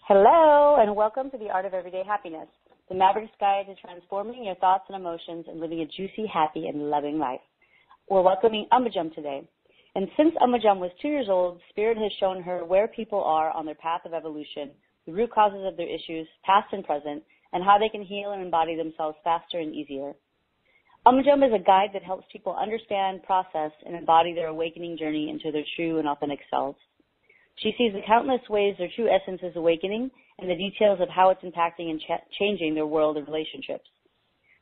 Hello, and welcome to the Art of Everyday Happiness, the Maverick's Guide to transforming your thoughts and emotions and living a juicy, happy, and loving life. We're welcoming Umbajum today. And since Umbajum was 2 years old, Spirit has shown her where people are on their path of evolution, the root causes of their issues, past and present, and how they can heal and embody themselves faster and easier. Umbajum is a guide that helps people understand, process, and embody their awakening journey into their true and authentic selves. She sees the countless ways their true essence is awakening and the details of how it's impacting and changing their world and relationships.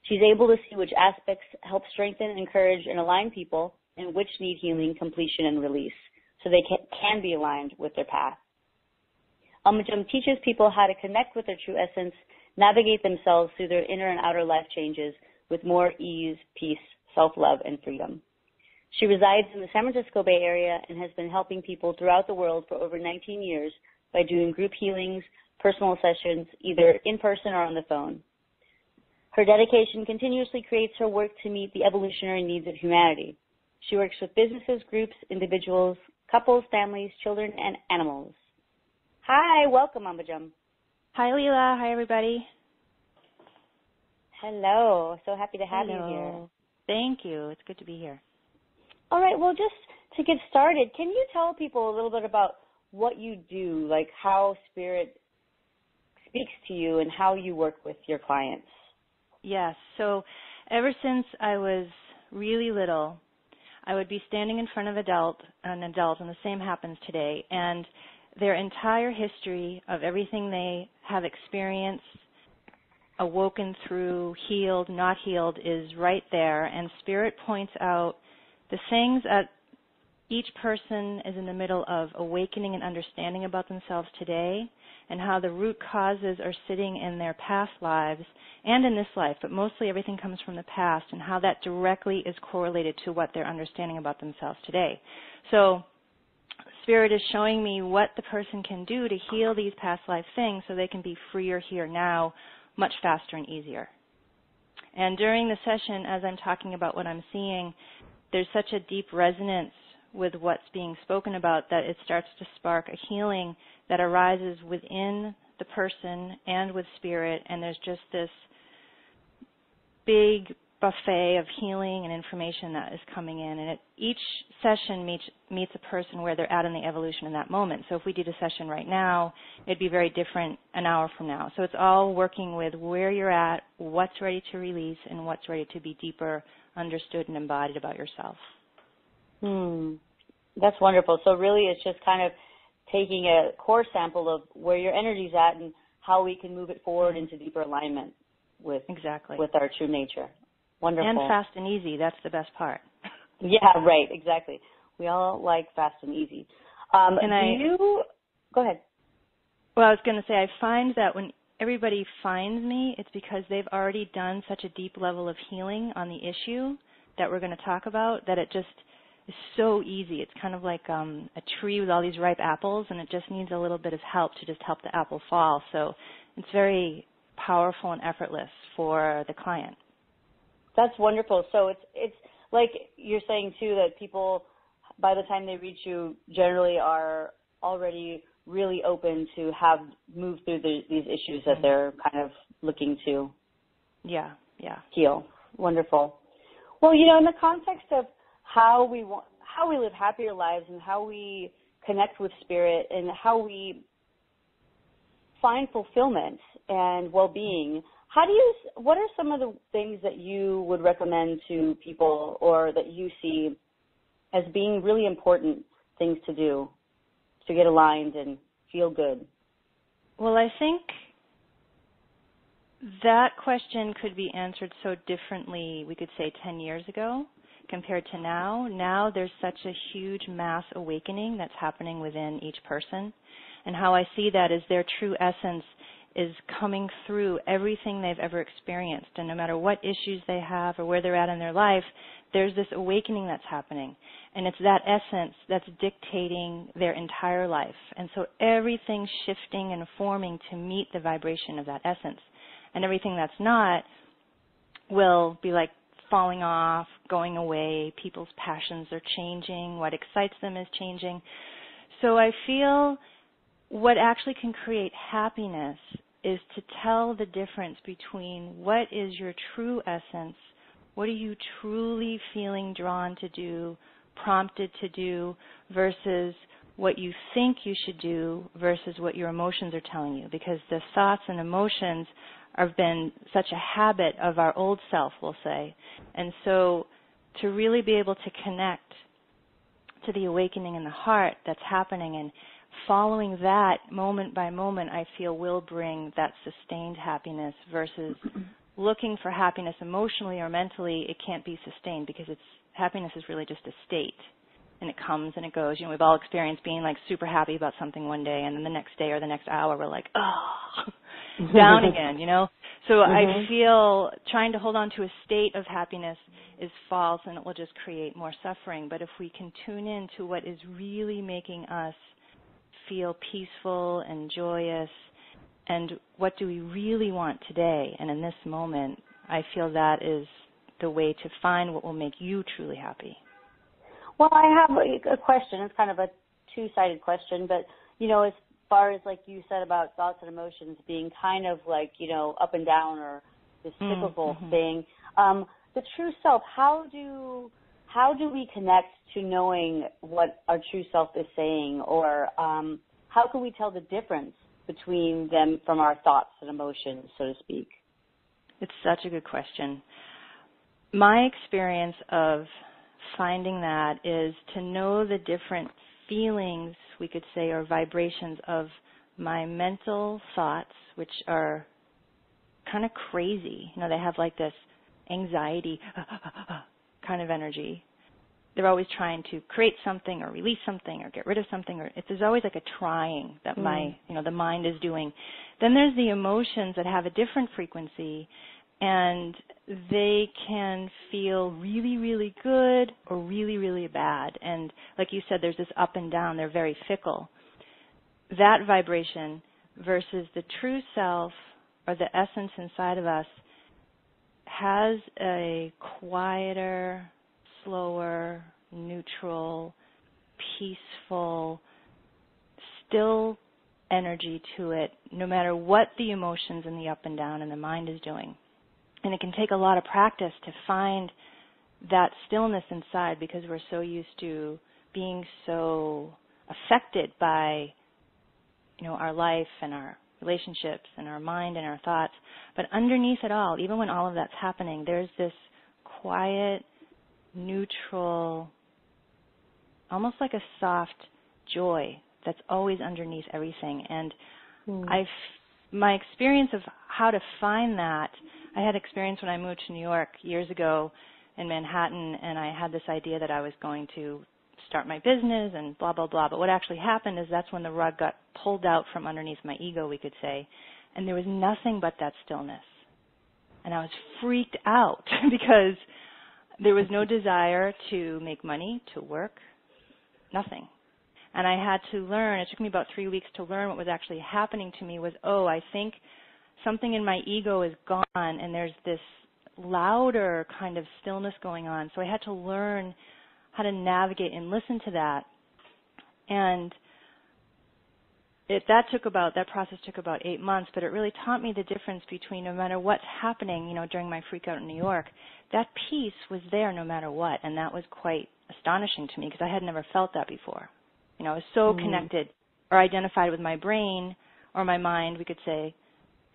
She's able to see which aspects help strengthen, encourage, and align people and which need healing, completion, and release so they can be aligned with their path. Umbajum teaches people how to connect with their true essence, navigate themselves through their inner and outer life changes with more ease, peace, self-love, and freedom. She resides in the San Francisco Bay Area and has been helping people throughout the world for over 19 years by doing group healings, personal sessions, either in person or on the phone. Her dedication continuously creates her work to meet the evolutionary needs of humanity. She works with businesses, groups, individuals, couples, families, children, and animals. Hi, welcome, Umbajum. Hi, Leela. Hi, everybody. Hello. So happy to have you here. Thank you. It's good to be here. All right, well, just to get started, can you tell people a little bit about what you do, like how Spirit speaks to you and how you work with your clients? Yes, so ever since I was really little, I would be standing in front of an adult, and the same happens today, and their entire history of everything they have experienced, awoken through, healed, not healed, is right there, and Spirit points out the things that each person is in the middle of awakening and understanding about themselves today, and how the root causes are sitting in their past lives and in this life, but mostly everything comes from the past, and how that directly is correlated to what they're understanding about themselves today. So Spirit is showing me what the person can do to heal these past life things so they can be freer here now much faster and easier. And during the session, as I'm talking about what I'm seeing, there's such a deep resonance with what's being spoken about that it starts to spark a healing that arises within the person and with Spirit, and there's just this big buffet of healing and information that is coming in. And each session meets a person where they're at in the evolution in that moment. So if we did a session right now, it'd be very different an hour from now. So it's all working with where you're at, what's ready to release, and what's ready to be deeper understood and embodied about yourself. That's wonderful. So really it's just kind of taking a core sample of where your energy's at and how we can move it forward into deeper alignment with our true nature. Wonderful. And fast and easy. That's the best part. Yeah, right. Exactly. We all like fast and easy. Go ahead. Well, I was going to say, I find that when everybody finds me, it's because they've already done such a deep level of healing on the issue that we're going to talk about that it just is so easy. It's kind of like a tree with all these ripe apples, and it just needs a little bit of help to just help the apple fall. So it's very powerful and effortless for the client. That's wonderful. So it's like you're saying, too, that people, by the time they reach you, generally are already really open to have moved through these issues that they're kind of looking to heal. Wonderful. Well, in the context of how we live happier lives and how we connect with Spirit and how we find fulfillment and well-being, what are some of the things that you would recommend to people or that you see as being really important things to do to get aligned and feel good? Well, I think that question could be answered so differently, we could say 10 years ago compared to now. Now there's such a huge mass awakening that's happening within each person. And how I see that is their true essence is coming through everything they've ever experienced. And no matter what issues they have or where they're at in their life, there's this awakening that's happening. And it's that essence that's dictating their entire life. And so everything's shifting and forming to meet the vibration of that essence. And everything that's not will be like falling off, going away. People's passions are changing. What excites them is changing. So I feel what actually can create happiness is to tell the difference between what is your true essence, what are you truly feeling drawn to do, prompted to do, versus what you think you should do versus what your emotions are telling you. Because the thoughts and emotions have been such a habit of our old self, we'll say. And so to really be able to connect to the awakening in the heart that's happening and following that moment by moment, I feel will bring that sustained happiness versus looking for happiness emotionally or mentally. It can't be sustained because happiness is really just a state, and it comes and it goes. You know, we've all experienced being like super happy about something one day, and then the next day or the next hour we're like, oh, down again, you know. So I feel trying to hold on to a state of happiness is false, and it will just create more suffering. But if we can tune in to what is really making us feel peaceful and joyous, and what do we really want today and in this moment, I feel that is the way to find what will make you truly happy. Well, I have a question. It's kind of a two-sided question, but, you know, as far as like you said about thoughts and emotions being kind of like, you know, up and down or this cyclical thing, the true self, how do we connect to knowing what our true self is saying, or how can we tell the difference between them from our thoughts and emotions, so to speak? It's such a good question. My experience of finding that is to know the different feelings, we could say, or vibrations of my mental thoughts, which are kind of crazy. You know, they have like this anxiety kind of energy. They're always trying to create something or release something or get rid of something, or there's always like a trying that the mind is doing. Then there's the emotions that have a different frequency, and they can feel really, really good or really, really bad. And like you said, there's this up and down. They're very fickle. That vibration versus the true self or the essence inside of us has a quieter, slower, neutral, peaceful, still energy to it, no matter what the emotions and the up and down and the mind is doing. And it can take a lot of practice to find that stillness inside, because we're so used to being so affected by, you know, our life and our relationships and our mind and our thoughts. But underneath it all, even when all of that's happening, there's this quiet, neutral, almost like a soft joy that's always underneath everything. And my experience of how to find that, I had experience when I moved to New York years ago in Manhattan, and I had this idea that I was going to start my business and blah, blah, blah. But what actually happened is that's when the rug got pulled out from underneath my ego, we could say, and there was nothing but that stillness. And I was freaked out because there was no desire to make money, to work, nothing. And I had to learn, it took me about 3 weeks to learn what was actually happening to me was, I think something in my ego is gone, and there's this louder kind of stillness going on. So I had to learn how to navigate and listen to that. And that process took about 8 months, but it really taught me the difference between no matter what's happening, you know, during my freak out in New York, that peace was there no matter what. And that was quite astonishing to me because I had never felt that before. You know, I was so connected or identified with my brain or my mind, we could say,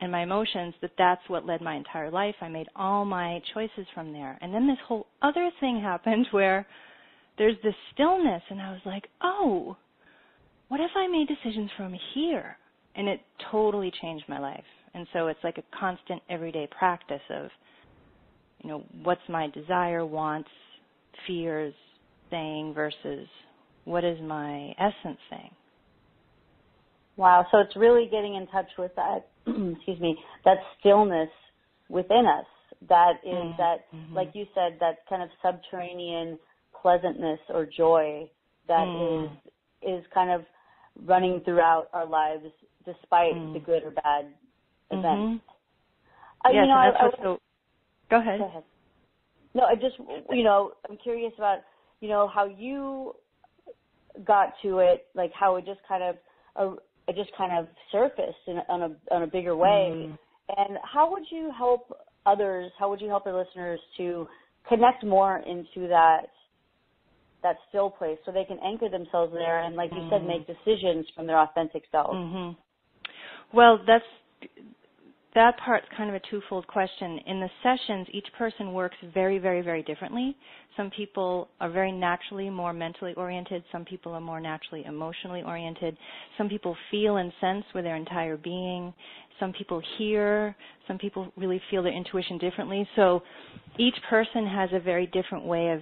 and my emotions, that's what led my entire life. I made all my choices from there. And then this whole other thing happened where there's this stillness, and I was like, what if I made decisions from here? And it totally changed my life. And so it's like a constant everyday practice of, you know, what's my desire, wants, fears saying versus what is my essence saying. Wow, so it's really getting in touch with that, that stillness within us. That is like you said, that kind of subterranean pleasantness or joy that is kind of running throughout our lives despite the good or bad events. Go ahead. No, I just, I'm curious about, how you got to it, like how it just kind of it just kind of surfaced on a bigger way. And how would you help others? How would you help your listeners to connect more into that still place, so they can anchor themselves there and, like you said, make decisions from their authentic self? Well, that part's kind of a twofold question. In the sessions, each person works very, very, very differently. Some people are very naturally more mentally oriented. Some people are more naturally emotionally oriented. Some people feel and sense with their entire being. Some people hear. Some people really feel their intuition differently. So each person has a very different way of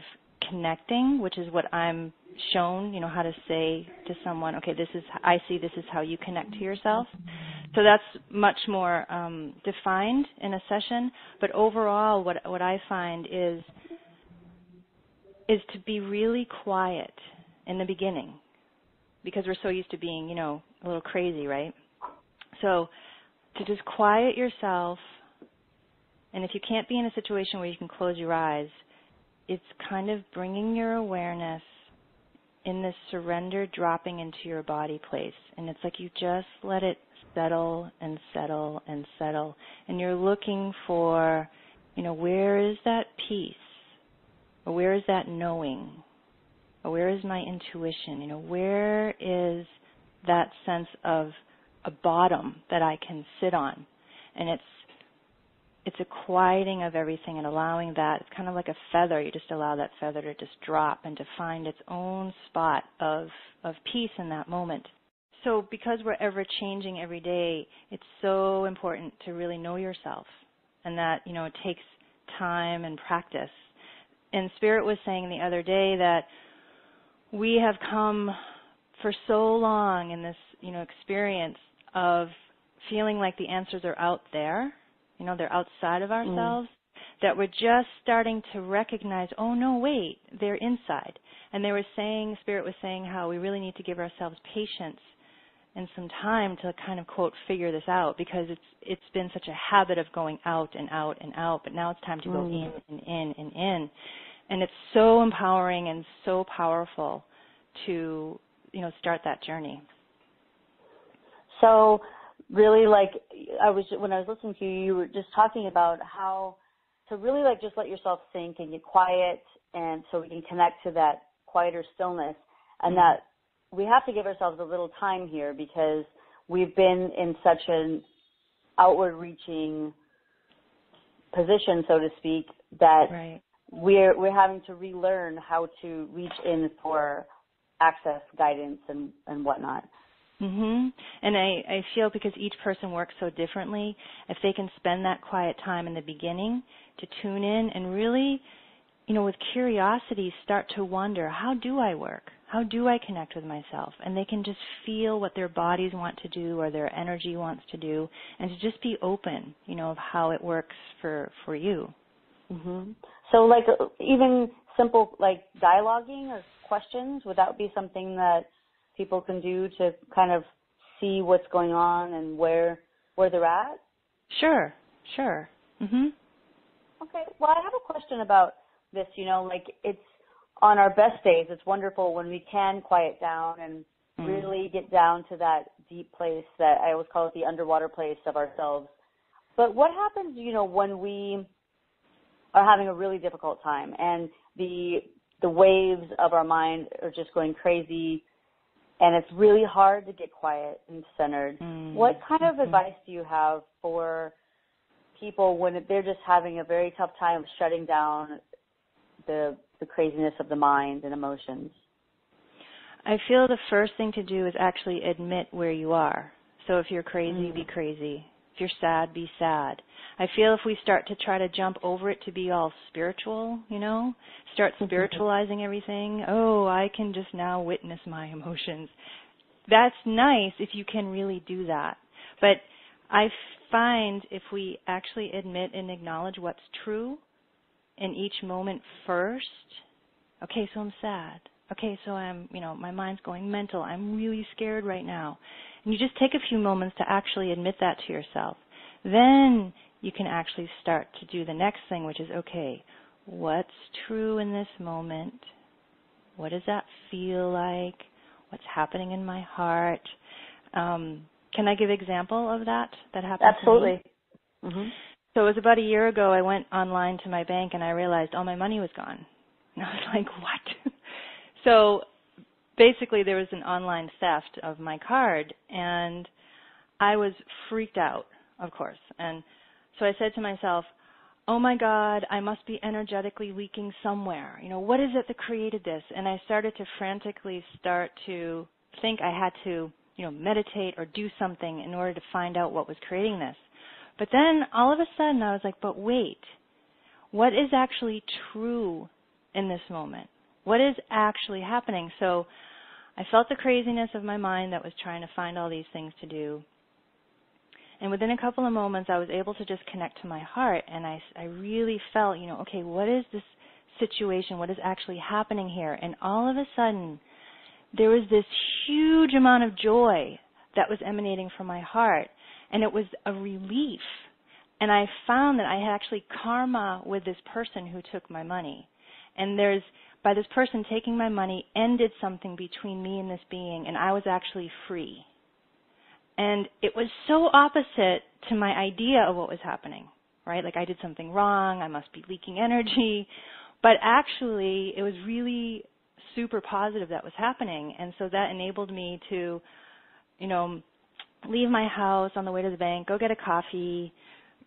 connecting, which is what I'm shown, how to say to someone, okay, this is how you connect to yourself. So that's much more defined in a session. But overall, what I find is to be really quiet in the beginning, because we're so used to being, a little crazy, right? So to just quiet yourself, and if you can't be in a situation where you can close your eyes, it's kind of bringing your awareness in this surrender, dropping into your body place. And it's like you just let it settle and settle and settle. And you're looking for, where is that peace? Or where is that knowing? Or where is my intuition? Where is that sense of a bottom that I can sit on? And it's a quieting of everything and allowing that. It's kind of like a feather. You just allow that feather to just drop and to find its own spot of peace in that moment. So because we're ever changing every day, it's so important to really know yourself, and that, it takes time and practice. And Spirit was saying the other day that we have come for so long in this, experience of feeling like the answers are out there, they're outside of ourselves, that we're just starting to recognize, oh, no, wait, they're inside. And Spirit was saying how we really need to give ourselves patience and some time to kind of, quote, figure this out, because it's been such a habit of going out and out and out, but now it's time to go in and in and in. And it's so empowering and so powerful to, start that journey. So really, when I was listening to you, you were just talking about how to really just let yourself think and get quiet, and so we can connect to that quieter stillness, and that we have to give ourselves a little time here, because we've been in such an outward reaching position, so to speak, that we're having to relearn how to reach in for access, guidance, and whatnot. And I feel, because each person works so differently, if they can spend that quiet time in the beginning to tune in and really, with curiosity, start to wonder, how do I work? How do I connect with myself? And they can just feel what their bodies want to do or their energy wants to do, and to just be open, of how it works for you. So even simple dialoguing or questions, would that be something that people can do to kind of see what's going on and where they're at? Sure. Okay. Well, I have a question about this. It's on our best days, it's wonderful when we can quiet down and really get down to that deep place that I always call it the underwater place of ourselves. But what happens, when we are having a really difficult time and the waves of our mind are just going crazy, and it's really hard to get quiet and centered? What kind of advice do you have for people when they're just having a very tough time shutting down the craziness of the mind and emotions? I feel the first thing to do is actually admit where you are. So if you're crazy, be crazy. If you're sad, be sad. I feel if we start to try to jump over it to be all spiritual, start spiritualizing everything, I can just now witness my emotions. That's nice if you can really do that. But I find if we actually admit and acknowledge what's true in each moment first, okay, so I'm sad. Okay, so I'm, my mind's going mental. I'm really scared right now. And you just take a few moments to actually admit that to yourself. Then you can actually start to do the next thing, which is, okay, what's true in this moment? What does that feel like? What's happening in my heart? Can I give an example of that happened Absolutely. to me? Mm-hmm. So it was about a year ago. I went online to my bank and I realized all my money was gone. And I was like, what? So basically there was an online theft of my card, and I was freaked out, of course. And so I said to myself, oh my God, I must be energetically leaking somewhere. What is it that created this? And I started to frantically think I had to, meditate or do something in order to find out what was creating this. But then all of a sudden I was like, but wait, what is actually true in this moment? What is actually happening? So I felt the craziness of my mind that was trying to find all these things to do. And within a couple of moments, I was able to just connect to my heart, and I really felt, okay, what is this situation? What is actually happening here? And all of a sudden, there was this huge amount of joy that was emanating from my heart, and it was a relief. And I found that I had actually karma with this person who took my money. And by this person taking my money, ended something between me and this being, and I was actually free. And it was so opposite to my idea of what was happening, right? Like I did something wrong, I must be leaking energy. But actually, it was really super positive that was happening. And so that enabled me to, leave my house on the way to the bank, go get a coffee,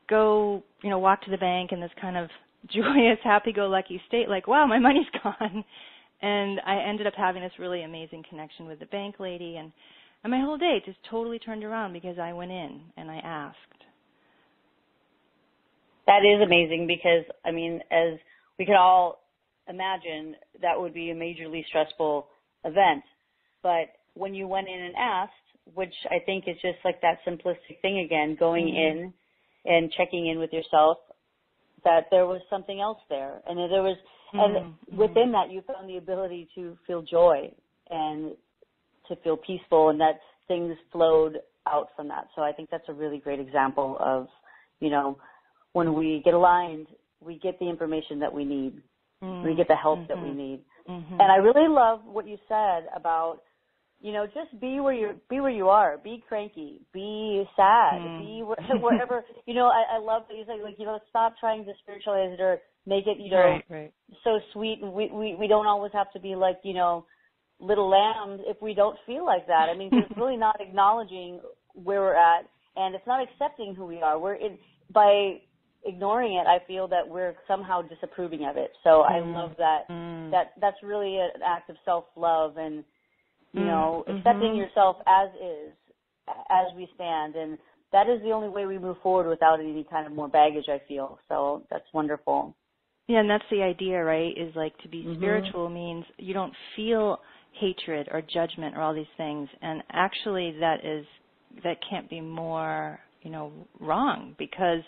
go, walk to the bank in this kind of joyous, happy-go-lucky state, like, wow, my money's gone. And I ended up having this really amazing connection with the bank lady, and my whole day just totally turned around because I went in and I asked. That is amazing because, as we can all imagine, that would be a majorly stressful event. But when you went in and asked, which I think is just like that simplistic thing again, going in and checking in with yourself, that there was something else there. And there was, and within that you found the ability to feel joy and to feel peaceful, and that things flowed out from that. So I think that's a really great example of, when we get aligned, we get the information that we need. We get the help that we need. And I really love what you said about, just be where you are. Be cranky. Be sad. Be wherever. I love that you say, stop trying to spiritualize it or make it, right. so sweet. And we don't always have to be like, little lambs if we don't feel like that. It's really not acknowledging where we're at, and it's not accepting who we are. By ignoring it, I feel that we're somehow disapproving of it. So I love that. That's really an act of self-love and, accepting yourself as is, as we stand. And that is the only way we move forward without any kind of more baggage, I feel. So that's wonderful. Yeah, and that's the idea, right, is like to be spiritual means you don't feel hatred or judgment or all these things. And actually that can't be more, wrong, because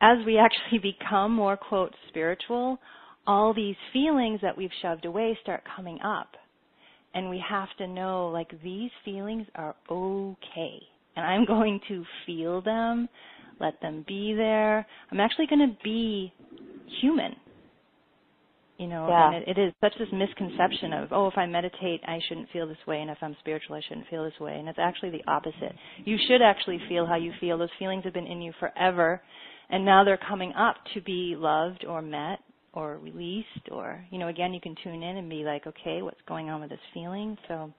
as we actually become more, quote, spiritual, all these feelings that we've shoved away start coming up. And we have to know, like, these feelings are okay. And I'm going to feel them, let them be there. I'm actually going to be human. And it is such this misconception of, if I meditate, I shouldn't feel this way, and if I'm spiritual, I shouldn't feel this way. And it's actually the opposite. You should actually feel how you feel. Those feelings have been in you forever, and now they're coming up to be loved or met or released, or, again, you can tune in and be like, okay, what's going on with this feeling? So,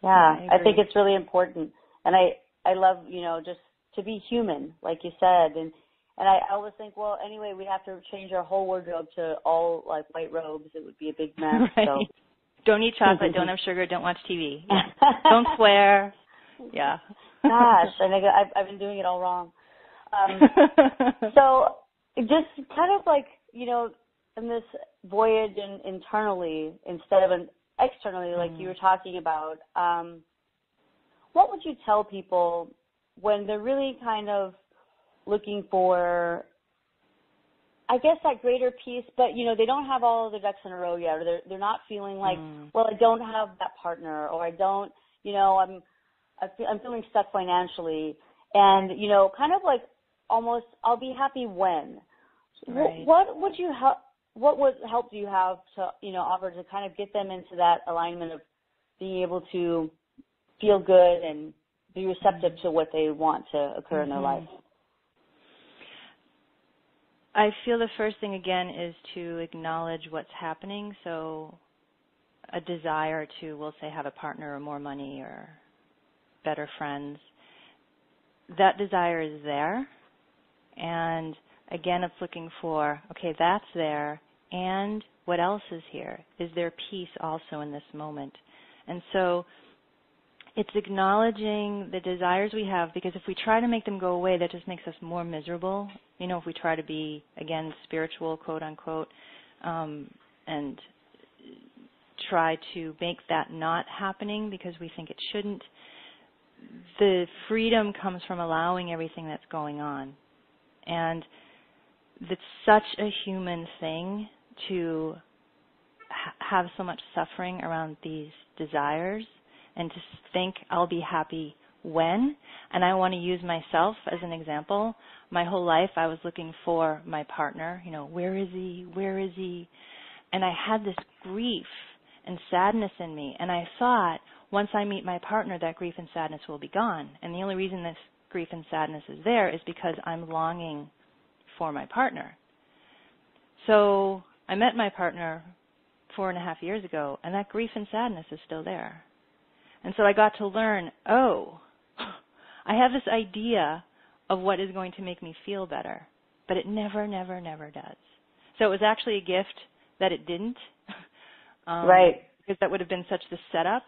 yeah, I think it's really important. And I love, just to be human, like you said. And I always think, well, anyway, we have to change our whole wardrobe to all, like, white robes. It would be a big mess. Right. So. Don't eat chocolate, don't have sugar, don't watch TV. Yeah. Don't swear. Yeah. Gosh, I think I've been doing it all wrong. So just kind of like, in this voyage internally instead of externally, like you were talking about, what would you tell people when they're really kind of looking for, I guess, that greater peace, but, they don't have all of their ducks in a row yet, or they're not feeling like, well, I don't have that partner, or I don't, I'm feeling stuck financially, and, kind of like almost, I'll be happy when. Right. What help do you have to, offer to kind of get them into that alignment of being able to feel good and be receptive to what they want to occur in their life? I feel the first thing, again, is to acknowledge what's happening. So a desire to, we'll say, have a partner or more money or better friends. That desire is there. And again, it's looking for, okay, that's there. And what else is here? Is there peace also in this moment? And so it's acknowledging the desires we have, because if we try to make them go away, that just makes us more miserable. You know, if we try to be, again, spiritual, quote unquote, and try to make that not happening because we think it shouldn't, the freedom comes from allowing everything that's going on. And it's such a human thing to have so much suffering around these desires and to think I'll be happy when. And I want to use myself as an example. My whole life I was looking for my partner. You know, where is he? Where is he? And I had this grief and sadness in me. And I thought, once I meet my partner, that grief and sadness will be gone. And the only reason this grief and sadness is there is because I'm longing for my partner. So I met my partner 4.5 years ago, and that grief and sadness is still there. And so I got to learn, oh, I have this idea of what is going to make me feel better, but it never, never, never does. So it was actually a gift that it didn't. Right. Because that would have been such the setup,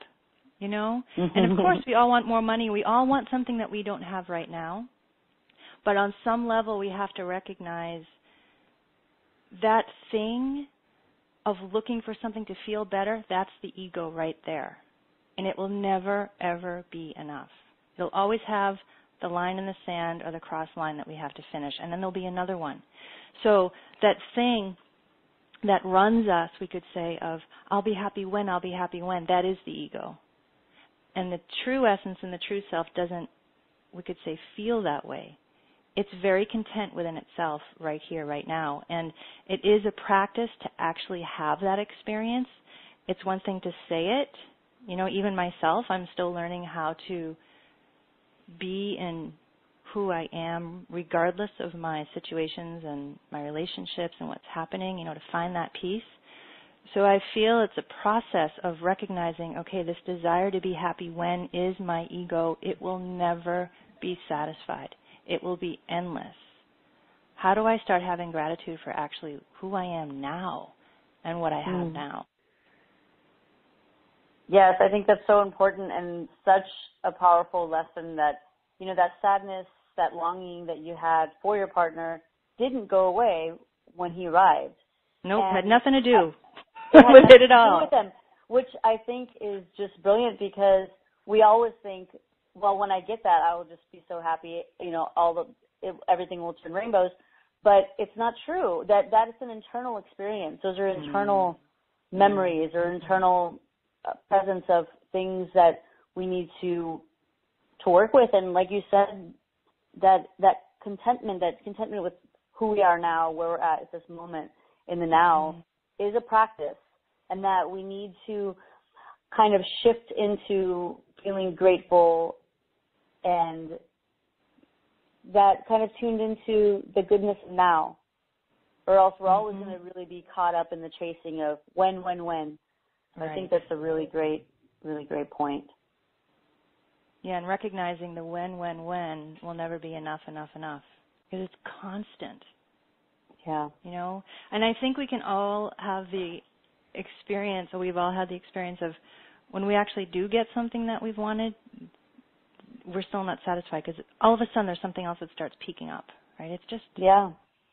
you know. And of course, we all want more money. We all want something that we don't have right now. But on some level, we have to recognize that thing of looking for something to feel better, that's the ego right there. And it will never, ever be enough. It'll always have the line in the sand or the cross line that we have to finish, and then there'll be another one. So that thing that runs us, we could say, of I'll be happy when, I'll be happy when, that is the ego. And the true essence and the true self doesn't, we could say, feel that way. It's very content within itself right here, right now. And it is a practice to actually have that experience. It's one thing to say it. You know, even myself, I'm still learning how to be in who I am regardless of my situations and my relationships and what's happening, you know, to find that peace. So I feel it's a process of recognizing, okay, this desire to be happy when is my ego. It will never be satisfied. It will be endless. How do I start having gratitude for actually who I am now and what I have now? Yes, I think that's so important and such a powerful lesson that, you know, that sadness, that longing that you had for your partner didn't go away when he arrived. Nope, had nothing to do with it at all. With them, which I think is just brilliant, because we always think, well, when I get that, I will just be so happy, you know, everything will turn rainbows. But it's not true. That is an internal experience. Those are internal memories or internal presence of things that we need to work with. And like you said, that contentment with who we are now, where we're at this moment in the now, is a practice, and that we need to kind of shift into feeling grateful, and that kind of tuned into the goodness of now, or else we're always going to really be caught up in the chasing of when. Right. I think that's a really great point. Yeah, and recognizing the when will never be enough, because it's constant. Yeah. You know? And I think we can all have the experience, or we've all had the experience of when we actually do get something that we've wanted, we're still not satisfied, because all of a sudden there's something else that starts peeking up, right? It's just,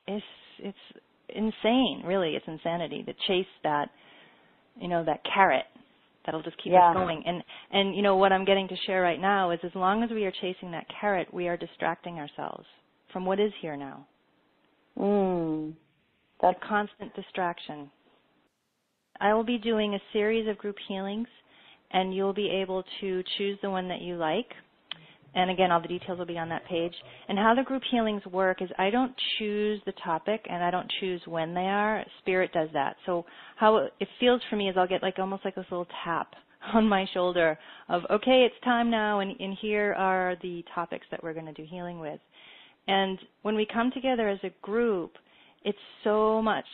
it's insane, really. It's insanity to chase that, you know, that carrot that'll just keep us going. And you know, what I'm getting to share right now is as long as we are chasing that carrot, we are distracting ourselves from what is here now. That constant distraction. I will be doing a series of group healings, and you'll be able to choose the one that you like. And again, all the details will be on that page. And how the group healings work is I don't choose the topic, and I don't choose when they are. Spirit does that. So how it feels for me is I'll get like almost like this little tap on my shoulder of, okay, it's time now, and here are the topics that we're going to do healing with. And when we come together as a group, it's so much,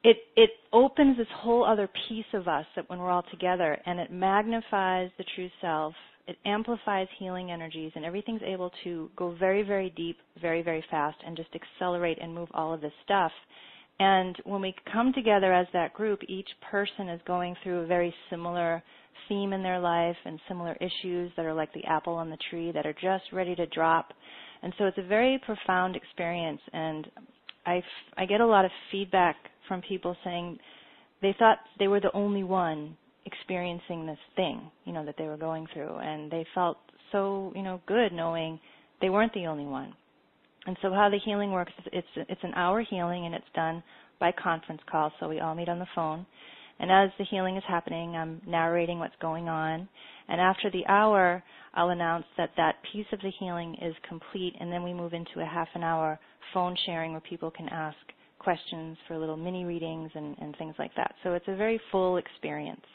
it opens this whole other piece of us that when we're all together, and it magnifies the true self, it amplifies healing energies, and everything's able to go very, very deep, very, very fast, and just accelerate and move all of this stuff. And when we come together as that group, each person is going through a very similar theme in their life and similar issues that are like the apple on the tree that are just ready to drop. And so it's a very profound experience, and I get a lot of feedback from people saying they thought they were the only one experiencing this thing, that they were going through, and they felt so, good knowing they weren't the only one. And so how the healing works is it's an hour healing, and it's done by conference call, so we all meet on the phone. And as the healing is happening, I'm narrating what's going on. And after the hour, I'll announce that that piece of the healing is complete, and then we move into a half an hour phone sharing where people can ask questions for little mini readings and things like that. So it's a very full experience.